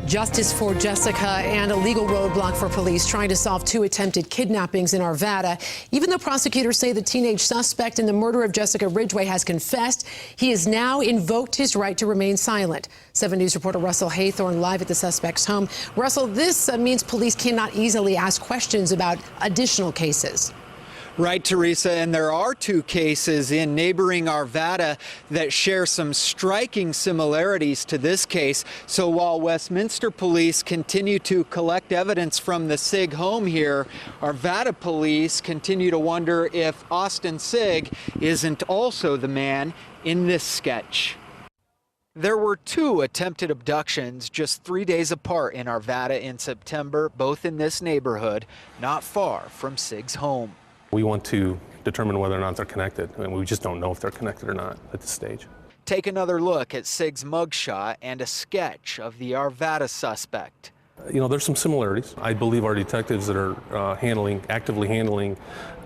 Justice for Jessica and a legal roadblock for police trying to solve two attempted kidnappings in Arvada. Even though prosecutors say the teenage suspect in the murder of Jessica Ridgeway has confessed, he has now invoked his right to remain silent. 7 News reporter Russell Haythorn live at the suspect's home. Russell, this means police cannot easily ask questions about additional cases. Right, Teresa, and there are two cases in neighboring Arvada that share some striking similarities to this case. So while Westminster police continue to collect evidence from the Sigg home here, Arvada police continue to wonder if Austin Sigg isn't also the man in this sketch. There were two attempted abductions just 3 days apart in Arvada in September, both in this neighborhood, not far from Sigg's home. We want to determine whether or not they're connected, and we just don't know if they're connected or not at this stage. Take another look at Sigg's mugshot and a sketch of the Arvada suspect. You know, there's some similarities. I believe our detectives that are actively handling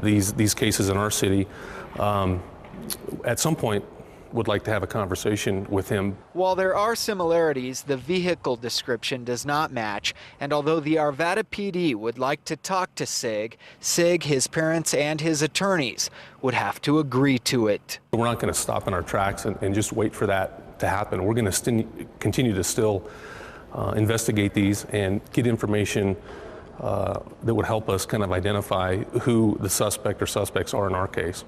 these cases in our city, at some point would like to have a conversation with him. While there are similarities, the vehicle description does not match, and although the Arvada PD would like to talk to Sigg, his parents, and his attorneys would have to agree to it. We're not going to stop in our tracks and just wait for that to happen. We're going to continue to still investigate these and get information that would help us kind of identify who the suspect or suspects are in our case.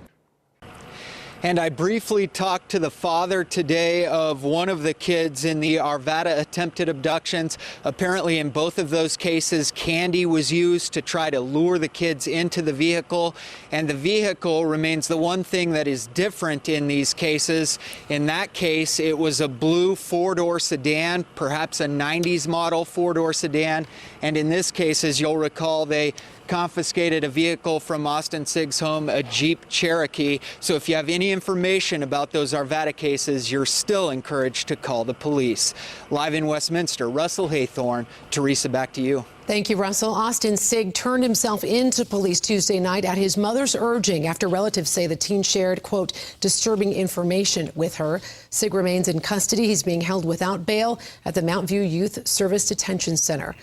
And I briefly talked to the father today of one of the kids in the Arvada attempted abductions. Apparently in both of those cases, candy was used to try to lure the kids into the vehicle. And the vehicle remains the one thing that is different in these cases. In that case, it was a blue four-door sedan, perhaps a 90s model four-door sedan. And in this case, as you'll recall, they confiscated a vehicle from Austin Sigg's home, a Jeep Cherokee. So if you have any information about those Arvada cases, you're still encouraged to call the police. Live in Westminster, Russell Haythorn. Teresa, back to you. Thank you, Russell. Austin Sigg turned himself into police Tuesday night at his mother's urging after relatives say the teen shared, quote, disturbing information with her. Sigg remains in custody. He's being held without bail at the Mount View Youth Service Detention Center.